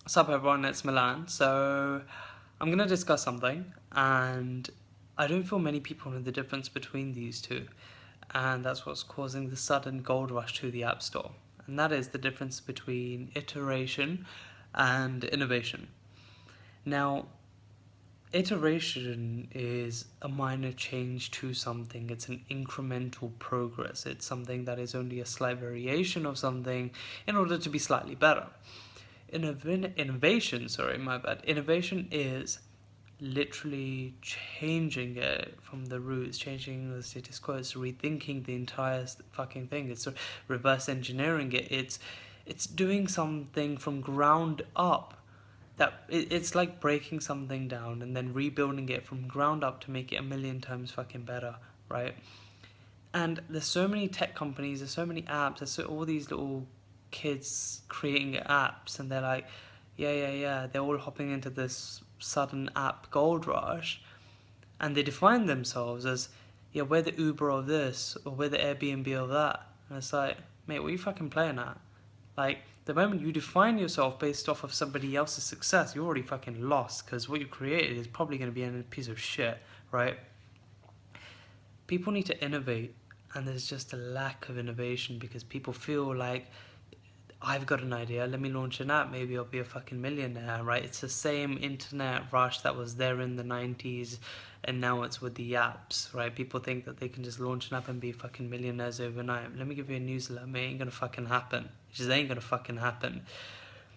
What's up, everyone? It's Milan. So, I'm going to discuss something, and I don't feel many people know the difference between these two, and that's what's causing the sudden gold rush to the App Store. And that is the difference between iteration and innovation. Now, iteration is a minor change to something, it's an incremental progress, it's something that is only a slight variation of something in order to be slightly better. Innovation, sorry, my bad. Innovation is literally changing it from the roots, changing the status quo. It's rethinking the entire fucking thing. It's reverse engineering it. It's doing something from ground up. It's like breaking something down and then rebuilding it from ground up to make it a million times fucking better, right? And there's so many tech companies, there's so many apps, all these little kids creating apps, and they're like, yeah, they're all hopping into this sudden app gold rush, and they define themselves as, yeah, we're the Uber of this, or we're the Airbnb of that. And it's like, mate, what are you fucking playing at? Like, the moment you define yourself based off of somebody else's success, you're already fucking lost, because what you created is probably going to be a piece of shit, right? People need to innovate, and there's just a lack of innovation because people feel like, I've got an idea, let me launch an app, maybe I'll be a fucking millionaire, right? It's the same internet rush that was there in the 90s, and now it's with the apps, right? People think that they can just launch an app and be fucking millionaires overnight. Let me give you a newsletter, mate, ain't gonna fucking happen. It just ain't gonna fucking happen.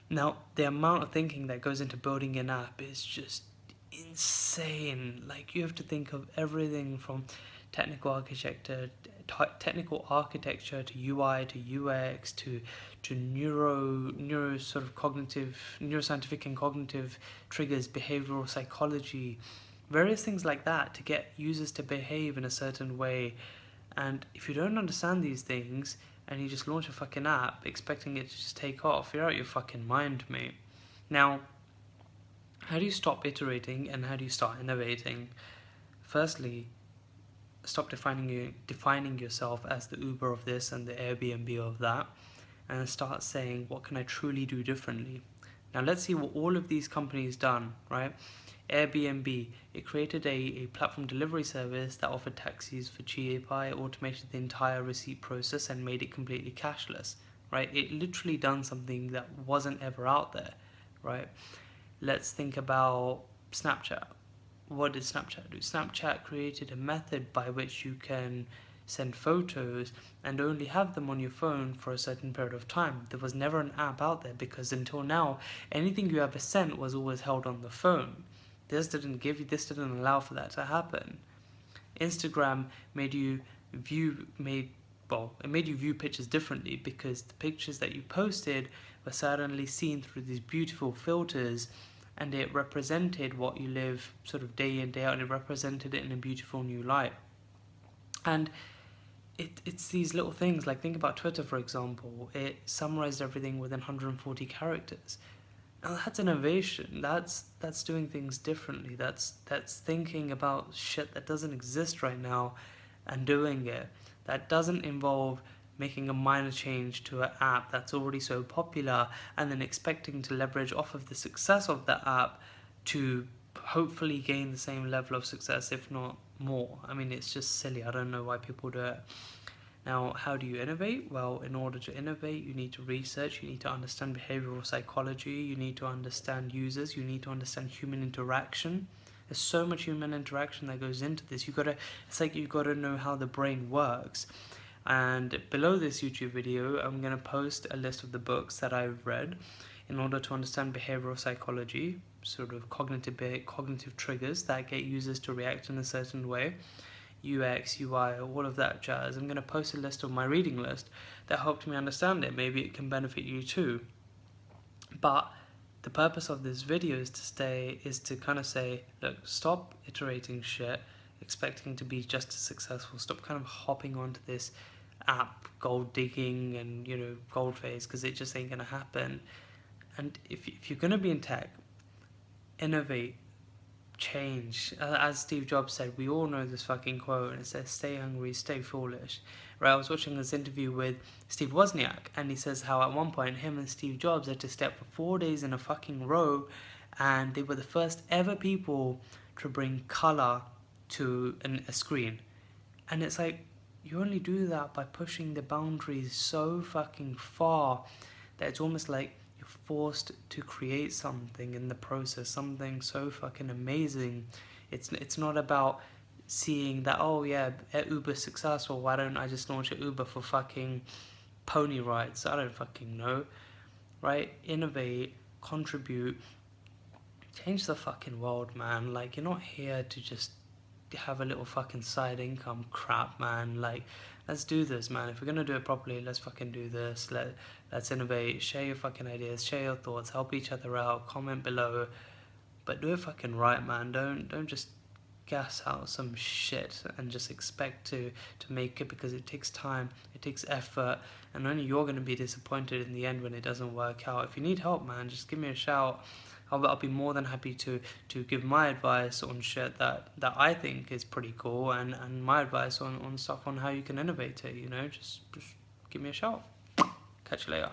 Now, the amount of thinking that goes into building an app is just insane. Like, you have to think of everything from technical architecture, technical architecture to UI to UX to neuro sort of cognitive, neuroscientific and cognitive triggers, behavioral psychology, various things like that to get users to behave in a certain way. And if you don't understand these things and you just launch a fucking app expecting it to just take off, you're out your fucking mind, mate. Now, how do you stop iterating and how do you start innovating? Firstly, stop defining yourself as the Uber of this and the Airbnb of that, and start saying, what can I truly do differently? Now let's see what all of these companies done, right? Airbnb, it created a platform delivery service that offered taxis for cheaper, it automated the entire receipt process and made it completely cashless, right? It literally done something that wasn't ever out there, right? Let's think about Snapchat. What did Snapchat do? Snapchat created a method by which you can send photos and only have them on your phone for a certain period of time. There was never an app out there because until now, anything you ever sent was always held on the phone. This didn't allow for that to happen. Instagram made you view made it made you view pictures differently because the pictures that you posted were suddenly seen through these beautiful filters, and it represented what you live sort of day in day out, and it represented it in a beautiful new light. And it's these little things, like think about Twitter, for example. It summarized everything within 140 characters. Now that's innovation. That's doing things differently. That's thinking about shit that doesn't exist right now and doing it. That doesn't involve making a minor change to an app that's already so popular and then expecting to leverage off of the success of that app to hopefully gain the same level of success, if not more. I mean, it's just silly. I don't know why people do it. Now, how do you innovate? Well, in order to innovate, you need to research, you need to understand behavioral psychology, you need to understand users, you need to understand human interaction. There's so much human interaction that goes into this. It's like you gotta know how the brain works. And below this YouTube video, I'm gonna post a list of the books that I've read in order to understand behavioral psychology, sort of cognitive triggers that get users to react in a certain way. UX, UI, all of that jazz. I'm going to post a list of my reading list that helped me understand it. Maybe it can benefit you too. But the purpose of this video is to kind of say, look, stop iterating shit, expecting to be just as successful. Stop kind of hopping onto this app gold digging and gold phase, because it just ain't gonna happen. And if you're gonna be in tech, innovate, change. As Steve Jobs said, we all know this fucking quote, and it says, "Stay hungry, stay foolish." Right? I was watching this interview with Steve Wozniak, and he says how at one point him and Steve Jobs had to step for 4 days in a fucking row, and they were the first ever people to bring color to a screen. And it's like, you only do that by pushing the boundaries so fucking far that it's almost like you're forced to create something in the process, something so fucking amazing. It's not about seeing that, oh yeah, Uber's successful, why don't I just launch an Uber for fucking pony rides? I don't fucking know, right? Innovate, contribute, change the fucking world, man. Like, you're not here to just have a little fucking side income crap, man. Like, let's do this, man. If we're gonna do it properly, let's fucking do this. Let's innovate, share your fucking ideas, share your thoughts, help each other out, comment below, but do it fucking right, man. Don't just gas out some shit and just expect to make it, because it takes time, it takes effort, and only you're gonna be disappointed in the end when it doesn't work out. If you need help, man, just give me a shout. I'll be more than happy to give my advice on shit that I think is pretty cool, and my advice on stuff on how you can innovate it, you know. Just give me a shout. Catch you later.